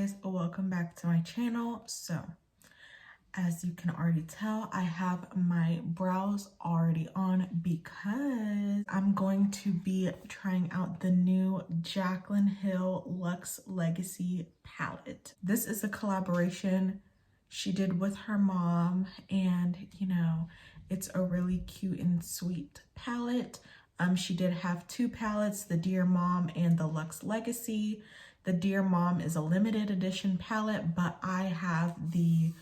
guys, welcome back to my channel. So as you can already tell, I have my brows already on because I'm going to be trying out the new Jaclyn Hill Luxe Legacy palette. This is a collaboration she did with her mom, and you know, it's a really cute and sweet palette. She did have two palettes, the Dear Mom and the Luxe Legacy. The Dear Mom is a limited edition palette, but I have the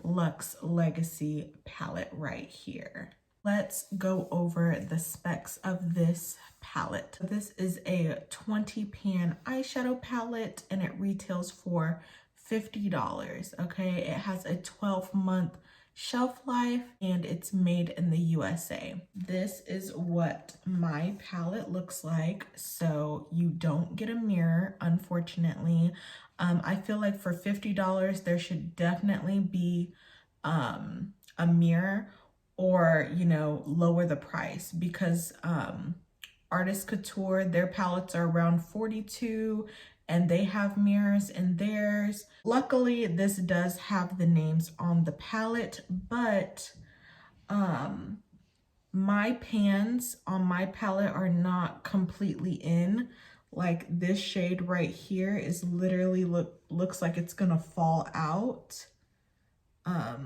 Luxe Legacy palette right here. Let's go over the specs of this palette. This is a 20 pan eyeshadow palette and it retails for $50, okay? It has a 12-month shelf life and it's made in the USA. This is what my palette looks like. So you don't get a mirror, unfortunately. I feel like for $50 there should definitely be a mirror, or you know, lower the price, because Artist Couture, their palettes are around $42 and they have mirrors in theirs. Luckily, this does have the names on the palette, but my pans on my palette are not completely in. Like this shade right here is literally looks like it's gonna fall out. I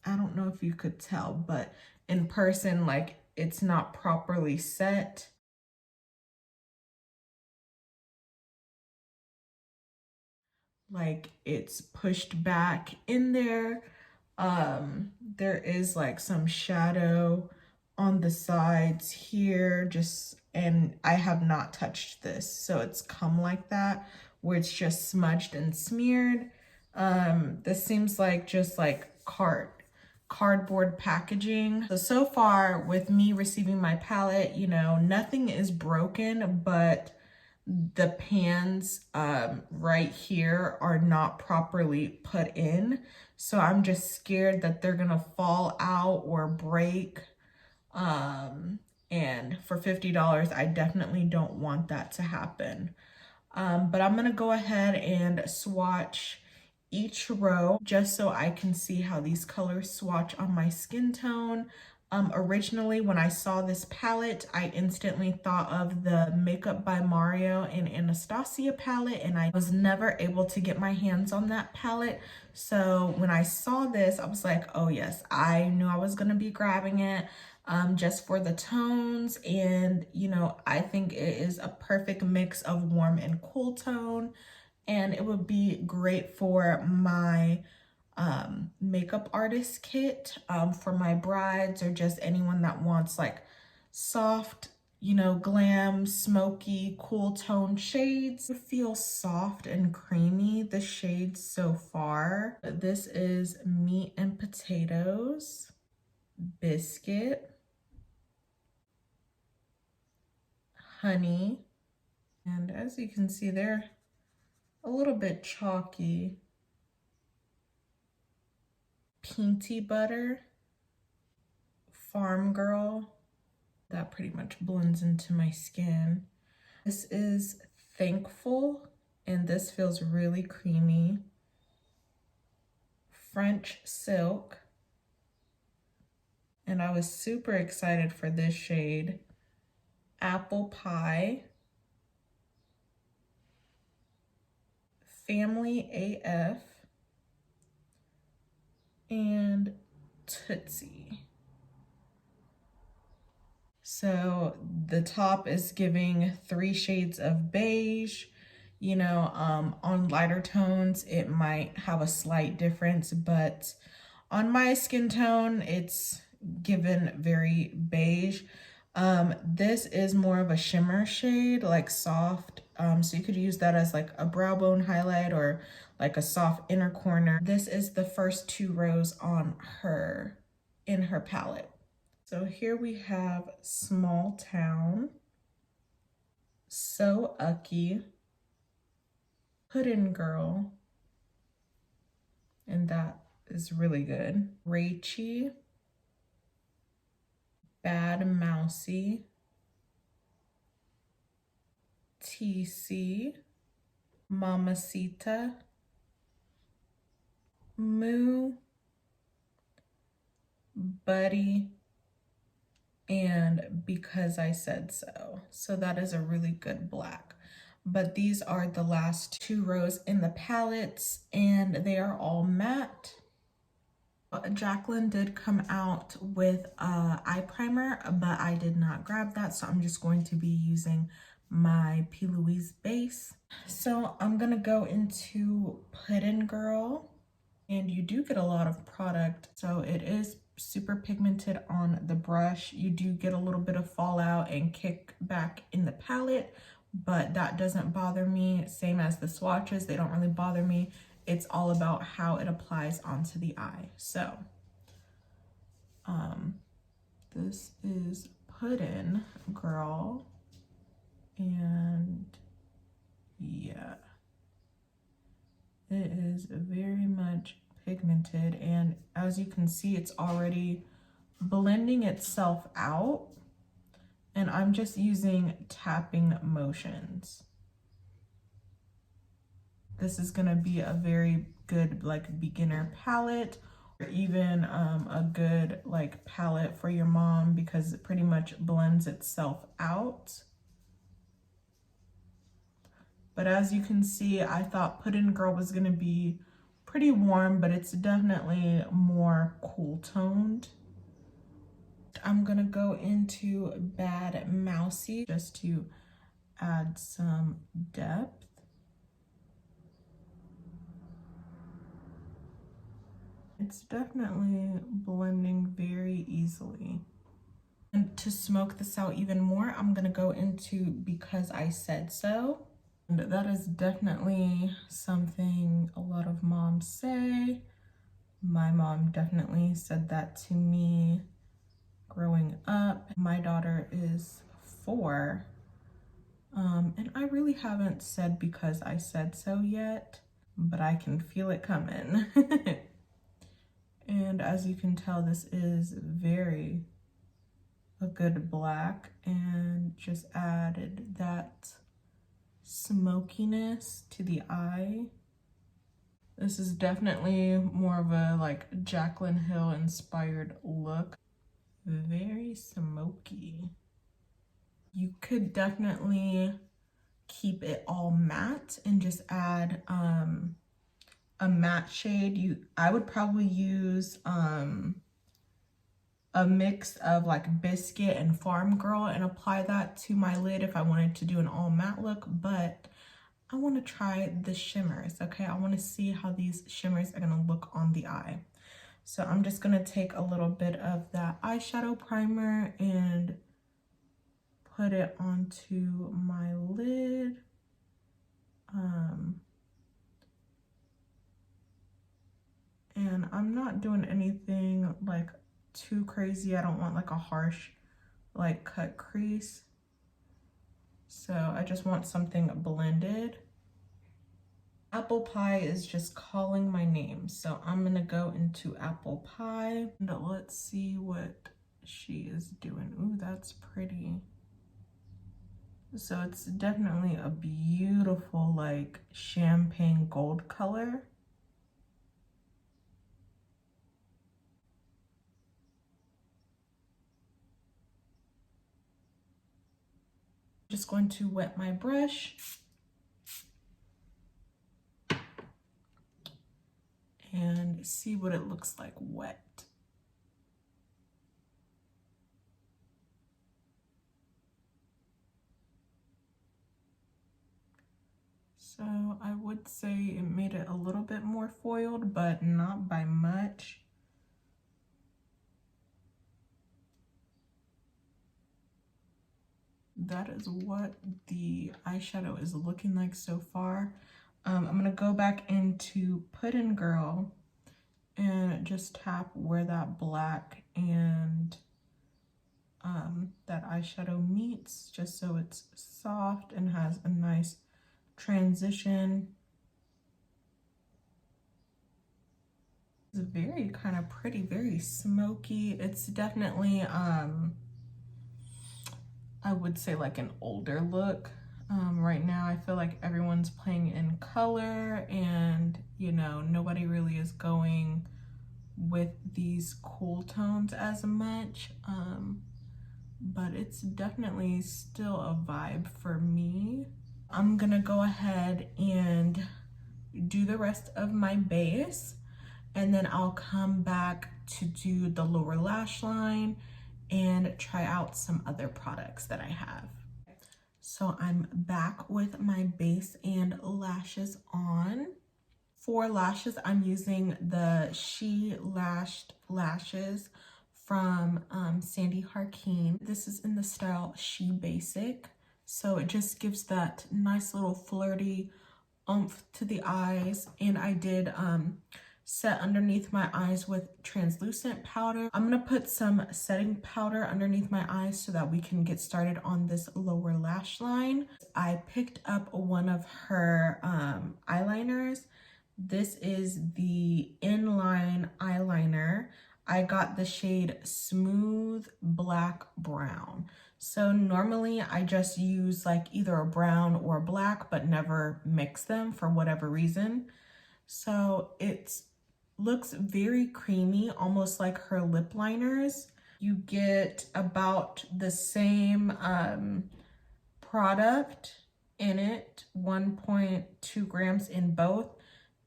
don't know if you could tell, but in person, like it's not properly set. Like it's pushed back in there. There is like some shadow on the sides here, and I have not touched this, so it's come like that, where it's just smudged and smeared. This seems like just like cardboard packaging. So far with me receiving my palette, you know, nothing is broken, but the pans right here are not properly put in. So I'm just scared that they're gonna fall out or break. And for $50, I definitely don't want that to happen. But I'm gonna go ahead and swatch each row just so I can see how these colors swatch on my skin tone. Originally, when I saw this palette, I instantly thought of the Makeup by Mario and Anastasia palette, and I was never able to get my hands on that palette. So when I saw this, I was like, oh yes, I knew I was gonna be grabbing it just for the tones. And you know, I think it is a perfect mix of warm and cool tone, and it would be great for my makeup artist kit for my brides, or just anyone that wants like soft, you know, glam, smoky, cool tone shades. It feels soft and creamy, the shades so far. This is Meat and Potatoes, Biscuit, Honey, and as you can see, they're a little bit chalky. Peanty Butter, Farm Girl, that pretty much blends into my skin. This is Thankful, and this feels really creamy. French Silk, and I was super excited for this shade. Apple Pie, Family AF, and Tootsie. So the top is giving 3 shades of beige. You know, on lighter tones, it might have a slight difference, but on my skin tone, it's given very beige. This is more of a shimmer shade, like soft. So you could use that as like a brow bone highlight or like a soft inner corner. This is the first 2 rows on her, in her palette. So here we have Small Town, So Ucky, Puddin' Girl, and that is really good. Rachy, Bad Mousy, TC, Mamacita, Moo, Buddy, and Because I Said So. So that is a really good black. But these are the last 2 rows in the palettes, and they are all matte. Jaclyn did come out with a eye primer, but I did not grab that, so I'm just going to be using my P. Louise base. So I'm gonna go into Puddin' Girl, and you do get a lot of product, so it is super pigmented on the brush. You do get a little bit of fallout and kick back in the palette, but that doesn't bother me. Same as the swatches, they don't really bother me. It's all about how it applies onto the eye. So this is Puddin' Girl, and yeah, it is very much pigmented, and as you can see, it's already blending itself out, and I'm just using tapping motions. This is gonna be a very good like beginner palette, or even a good like palette for your mom, because it pretty much blends itself out. But as you can see, I thought Puddin' Girl was gonna be pretty warm, but it's definitely more cool toned. I'm gonna go into Bad Mousy just to add some depth. It's definitely blending very easily. And to smoke this out even more, I'm gonna go into Because I Said So. And that is definitely something a lot of moms say. My mom definitely said that to me growing up. My daughter is 4, and I really haven't said Because I Said So yet, but I can feel it coming. And as you can tell, this is very a good black, and just added that smokiness to the eye. This is definitely more of a like Jaclyn Hill inspired look. Very smoky. You could definitely keep it all matte and just add a matte shade. I would probably use a mix of like Biscuit and Farm Girl and apply that to my lid if I wanted to do an all matte look, but I want to try the shimmers, okay? I want to see how these shimmers are going to look on the eye. So I'm just going to take a little bit of that eyeshadow primer and put it onto my lid. And I'm not doing anything like too crazy. I don't want like a harsh like cut crease. So I just want something blended. Apple Pie is just calling my name. So I'm gonna go into Apple Pie and let's see what she is doing. Ooh, that's pretty. So it's definitely a beautiful like champagne gold color. Just going to wet my brush and see what it looks like wet. So I would say it made it a little bit more foiled, but not by much. That is what the eyeshadow is looking like so far. I'm gonna go back into Puddin' Girl and just tap where that black and that eyeshadow meets, just so it's soft and has a nice transition. It's very kind of pretty, very smoky. It's definitely I would say like an older look. Right now I feel like everyone's playing in color, and you know, nobody really is going with these cool tones as much, but it's definitely still a vibe for me. I'm gonna go ahead and do the rest of my base, and then I'll come back to do the lower lash line and try out some other products that I have. So I'm back with my base and lashes on. For lashes, I'm using the She Lashed Lashes from Sandy Harkeen. This is in the style She Basic. So it just gives that nice little flirty oomph to the eyes. And I did set underneath my eyes with translucent powder. I'm gonna put some setting powder underneath my eyes so that we can get started on this lower lash line. I picked up one of her eyeliners. This is the inline eyeliner. I got the shade Smooth Black Brown. So normally I just use like either a brown or a black, but never mix them for whatever reason. So it looks very creamy, almost like her lip liners. You get about the same product in it, 1.2 grams in both.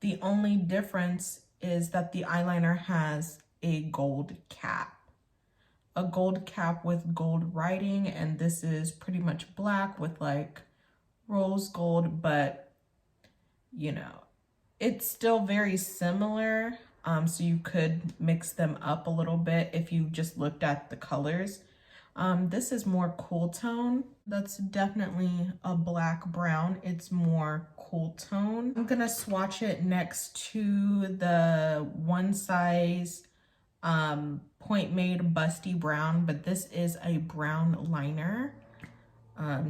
The only difference is that the eyeliner has a gold cap. A gold cap with gold writing, and this is pretty much black with like rose gold, but you know, it's still very similar. So you could mix them up a little bit if you just looked at the colors. This is more cool tone. That's definitely a black brown. It's more cool tone. I'm gonna swatch it next to the One Size Point Made Busty Brown, but this is a brown liner,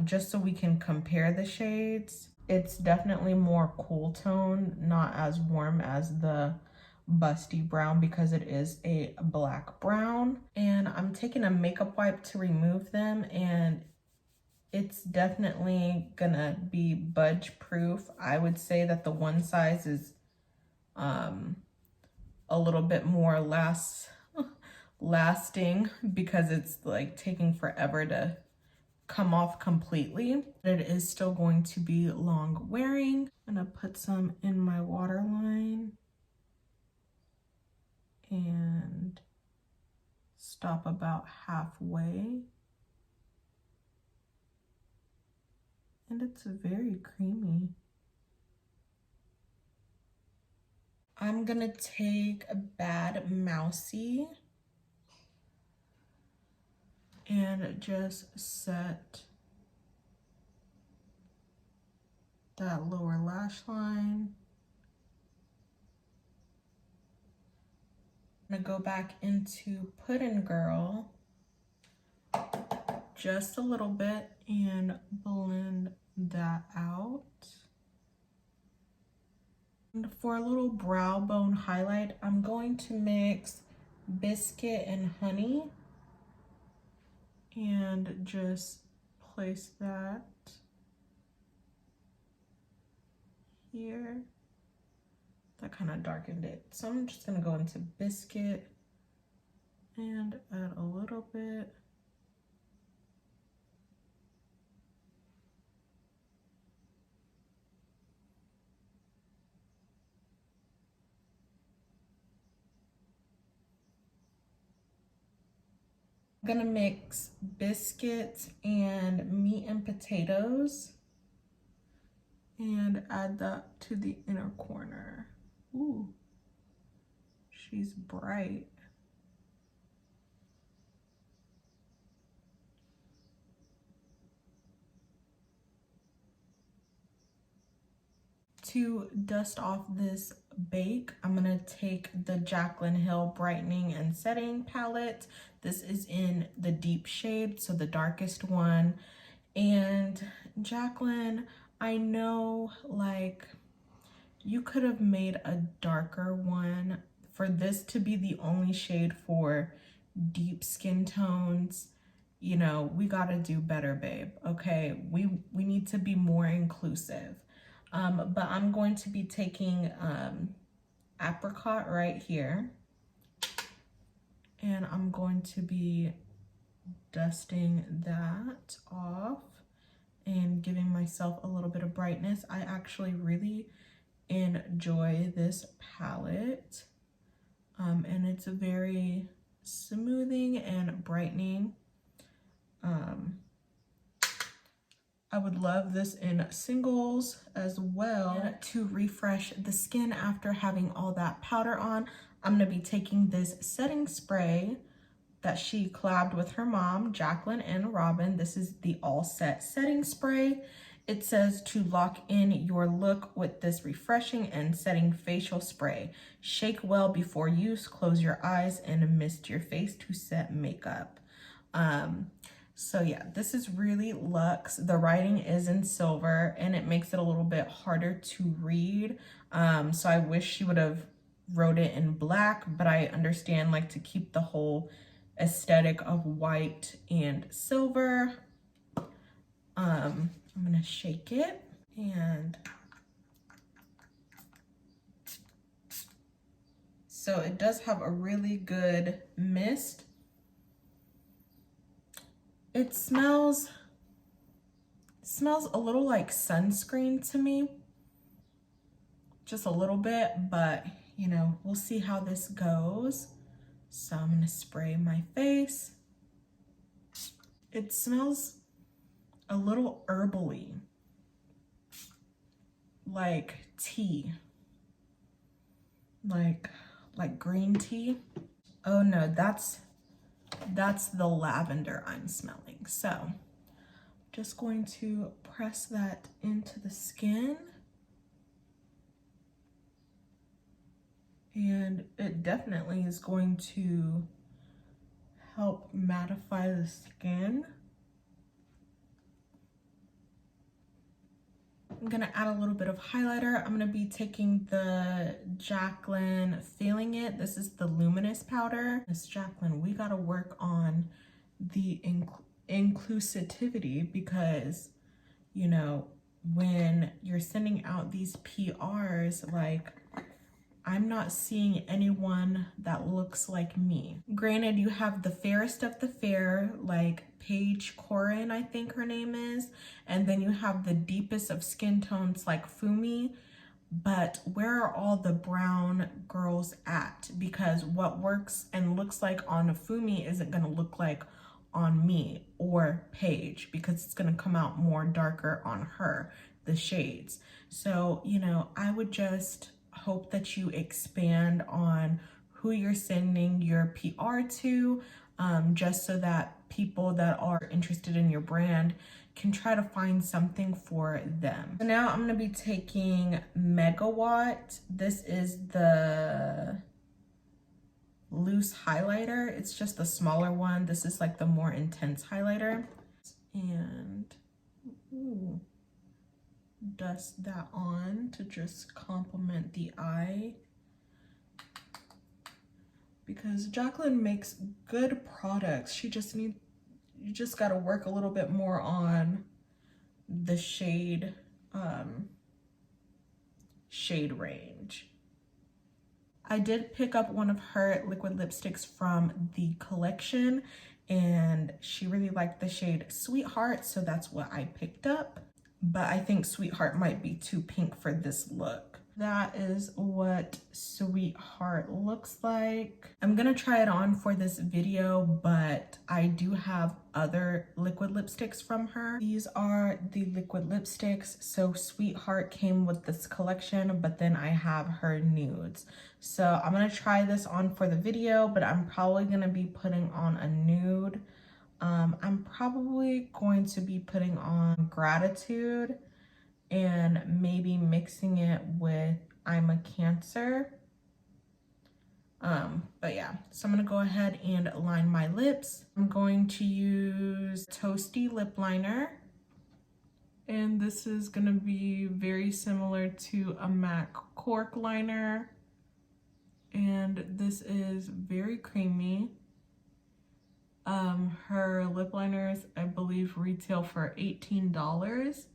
just so we can compare the shades. It's definitely more cool tone, not as warm as the Busty Brown because it is a black brown. And I'm taking a makeup wipe to remove them, and it's definitely gonna be budge proof. I would say that the One Size is a little bit more lasting because it's like taking forever to come off completely. It is still going to be long wearing. I'm gonna put some in my waterline and stop about halfway. And it's very creamy. I'm gonna take a Bad Mousy and just set that lower lash line. I'm gonna go back into Puddin' Girl just a little bit and blend that out. And for a little brow bone highlight, I'm going to mix Biscuit and Honey and just place that here. That kind of darkened it. So I'm just gonna go into Biscuit and add a little bit. I'm gonna mix biscuits and meat and potatoes and add that to the inner corner. Ooh, she's bright. To dust off this bake, I'm gonna take the Jaclyn Hill Brightening and Setting palette. This is in the deep shade, so the darkest one. And Jaclyn, I know like you could have made a darker one. For this to be the only shade for deep skin tones, you know, we gotta do better, babe, okay? We need to be more inclusive. But I'm going to be taking apricot right here, and I'm going to be dusting that off and giving myself a little bit of brightness. I actually really enjoy this palette, and it's very smoothing and brightening. I would love this in singles as well. And to refresh the skin after having all that powder on, I'm gonna be taking this setting spray that she collabed with her mom, Jaclyn and Robin. This is the All Set setting spray. It says to lock in your look with this refreshing and setting facial spray. Shake well before use, close your eyes and mist your face to set makeup. So yeah, this is really luxe. The writing is in silver and it makes it a little bit harder to read. So I wish she would have wrote it in black, but I understand, like, to keep the whole aesthetic of white and silver. I'm gonna shake it, and so it does have a really good mist. It smells a little like sunscreen to me, just a little bit, but you know, we'll see how this goes. So I'm gonna spray my face. It smells a little herbally, like tea, like green tea. Oh no, that's the lavender I'm smelling. So just going to press that into the skin, and it definitely is going to help mattify the skin. I'm gonna add a little bit of highlighter. I'm gonna be taking the Jaclyn Feeling It. This is the Luminous powder. Miss Jaclyn, we gotta work on the inclusivity, because, you know, when you're sending out these PRs, like, I'm not seeing anyone that looks like me. Granted, you have the fairest of the fair, like Paige Corin, I think her name is, and then you have the deepest of skin tones like Fumi, but where are all the brown girls at? Because what works and looks like on a Fumi isn't gonna look like on me or Paige, because it's gonna come out more darker on her, the shades. So, you know, I would just hope that you expand on who you're sending your PR to, just so that people that are interested in your brand can try to find something for them. So now I'm gonna be taking Megawatt. This is the loose highlighter. It's just the smaller one. This is like the more intense highlighter. And ooh, dust that on to just complement the eye, because Jaclyn makes good products. You just got to work a little bit more on the shade range. I did pick up one of her liquid lipsticks from the collection, and she really liked the shade Sweetheart, so that's what I picked up. But I think Sweetheart might be too pink for this look. That is what Sweetheart looks like. I'm gonna try it on for this video, but I do have other liquid lipsticks from her. These are the liquid lipsticks. So Sweetheart came with this collection, but then I have her nudes. So I'm gonna try this on for the video, but I'm probably gonna be putting on a nude. I'm probably going to be putting on Gratitude and maybe mixing it with I'm a Cancer. But yeah, so I'm gonna go ahead and line my lips. I'm going to use Toasty Lip Liner, and this is gonna be very similar to a MAC Cork Liner, and this is very creamy. Her lip liners, I believe, retail for $18.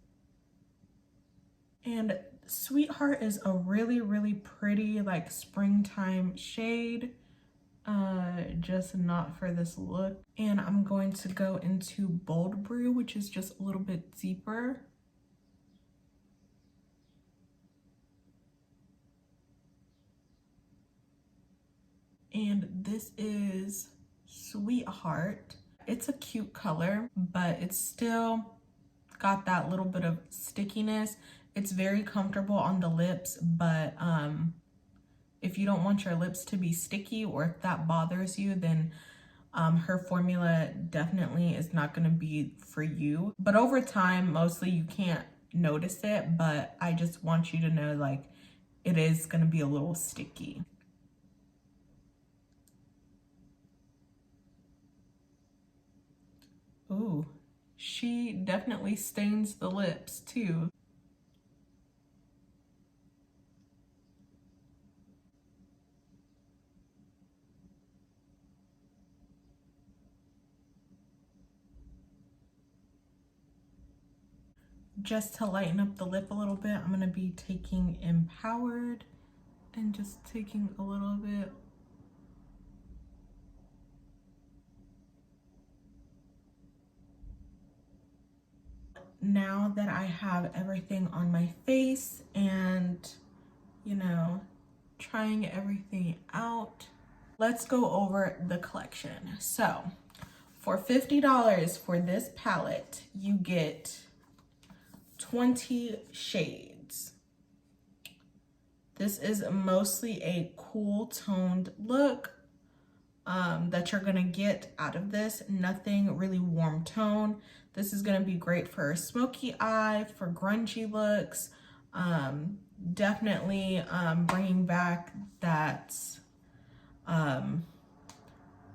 And Sweetheart is a really, really pretty, like, springtime shade. Just not for this look. And I'm going to go into Bold Brew, which is just a little bit deeper. And this is Sweetheart. It's a cute color, but it's still got that little bit of stickiness. It's very comfortable on the lips, but if you don't want your lips to be sticky, or if that bothers you, then her formula definitely is not going to be for you. But over time, mostly you can't notice it, but I just want you to know, like, it is going to be a little sticky. Ooh, she definitely stains the lips too. Just to lighten up the lip a little bit, I'm gonna be taking Empowered and just taking a little bit. Now that I have everything on my face and, you know, trying everything out, let's go over the collection. So for $50 for this palette, you get 20 shades. This is mostly a cool toned look that you're gonna get out of this. Nothing really warm tone. This is gonna be great for smoky eye, for grungy looks. Definitely bringing back that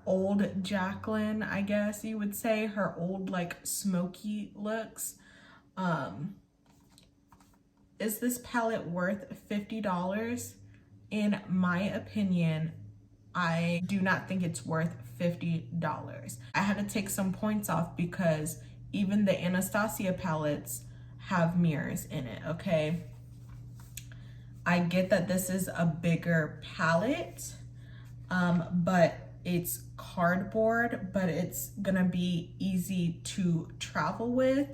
old Jaclyn, I guess you would say, her old like smoky looks. Is this palette worth $50? In my opinion, I do not think it's worth $50. I had to take some points off because even the Anastasia palettes have mirrors in it, okay? I get that this is a bigger palette, but it's cardboard, but it's gonna be easy to travel with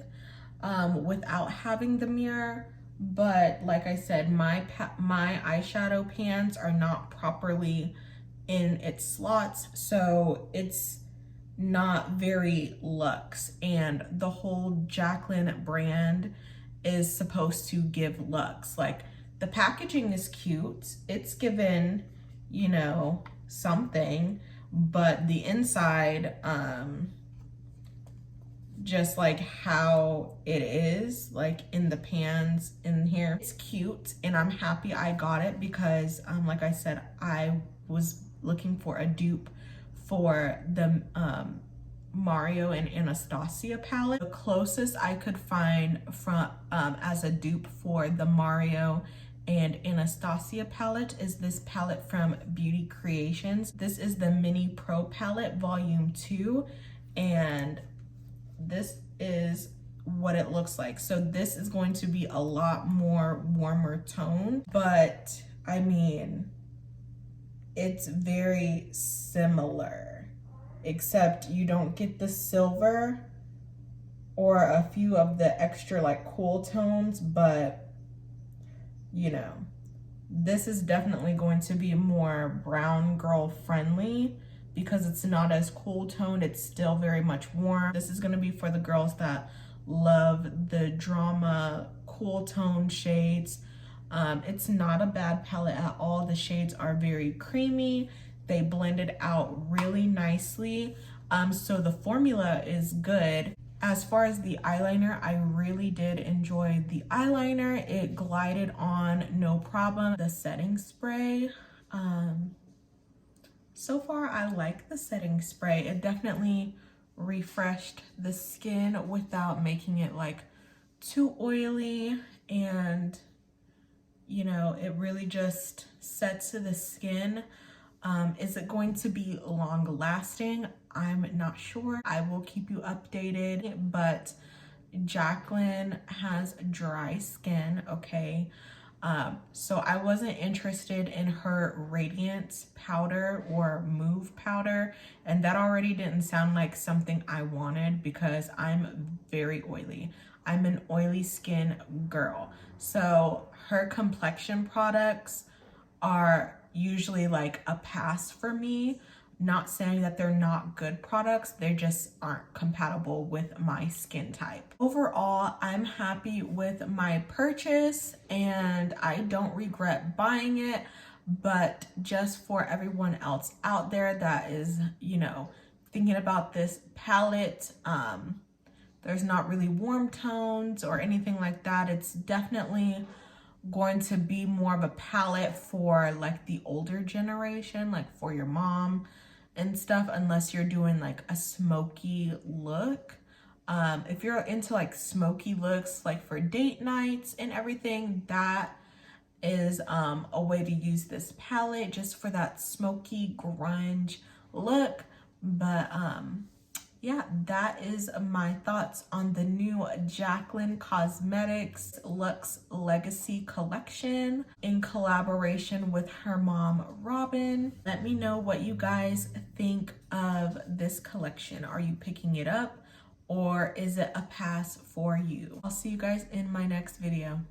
without having the mirror. But like I said, my eyeshadow pans are not properly in its slots, so it's not very luxe, and the whole Jaclyn brand is supposed to give luxe. Like, the packaging is cute, it's given, you know, something, but the inside, just like how it is, like in the pans in here, it's cute, and I'm happy I got it because like I said, I was looking for a dupe for the Mario and Anastasia palette. The closest I could find from as a dupe for the Mario and Anastasia palette is this palette from Beauty Creations. This is the Mini Pro palette volume 2, and this is what it looks like. So this is going to be a lot more warmer tone, but I mean, it's very similar, except you don't get the silver or a few of the extra like cool tones, but you know, this is definitely going to be more brown girl friendly because it's not as cool toned. It's still very much warm. This is going to be for the girls that love the drama cool tone shades. It's not a bad palette at all. The shades are very creamy. They blended out really nicely. So the formula is good. As far as the eyeliner, I really did enjoy the eyeliner. It glided on no problem. The setting spray, so far I like the setting spray. It definitely refreshed the skin without making it like too oily, and you know, it really just sets to the skin. Is it going to be long lasting? I'm not sure. I will keep you updated, but Jaclyn has dry skin, okay? So I wasn't interested in her Radiance powder or Move powder, and that already didn't sound like something I wanted because I'm very oily. I'm an oily skin girl. So her complexion products are usually like a pass for me. Not saying that they're not good products, they just aren't compatible with my skin type. Overall, I'm happy with my purchase and I don't regret buying it, but just for everyone else out there that is, you know, thinking about this palette, there's not really warm tones or anything like that. It's definitely going to be more of a palette for like the older generation, like for your mom and stuff, unless you're doing like a smoky look. If you're into like smoky looks, like for date nights and everything, that is a way to use this palette just for that smoky grunge look. But yeah, that is my thoughts on the new Jaclyn Cosmetics Luxe Legacy collection in collaboration with her mom, Robin. Let me know what you guys think of this collection. Are you picking it up or is it a pass for you? I'll see you guys in my next video.